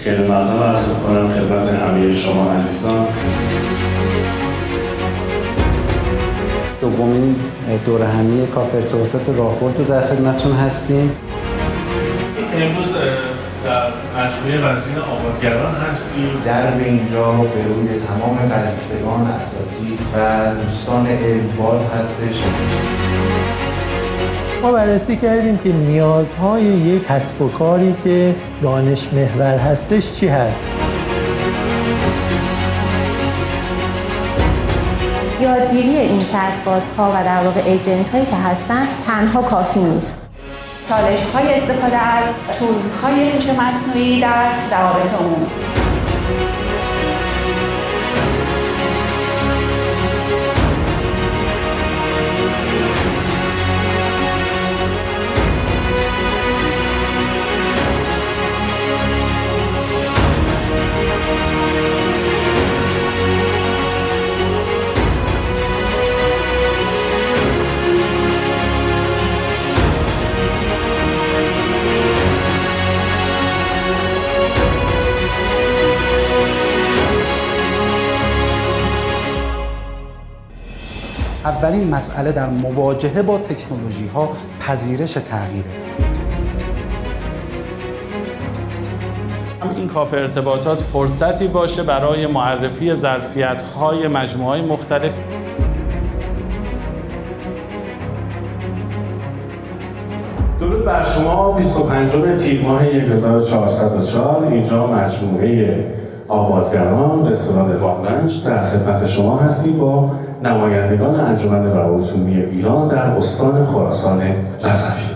خیلی ممنون عرض می‌کنم خدمت همه شما عزیزان. دومین دوره همی کافه ارتباطات راهبرد رو در خدمتتون هستیم. امروز در مجموعه وزین آبادگران هستیم. درب اینجا به روی تمام فرهیختگان، اساتید و دوستان علم‌باز هستش. ما بررسی کردیم که نیازهای یک کسب و کاری که دانش محور هستش چی هست. یادگیری این چت‌بات ها و در واقع ایجنت هایی که هستن تنها کافی نیست. چالش های استفاده از تولز های هوش مصنوعی در روابط عمومی. اولین مسئله در مواجهه با تکنولوژی ها پذیرش تغییره. این کافه ارتباطات فرصتی باشه برای معرفی ظرفیت‌های مجموعه‌های مختلف. درود بر شما. 25 تیر ماه 1404 اینجا مجموعه آبادگران رستوران باغلنج در خدمت شما هستیم با نمایندگان انجمن روابط عمومی ایران در استان خراسان رضوی.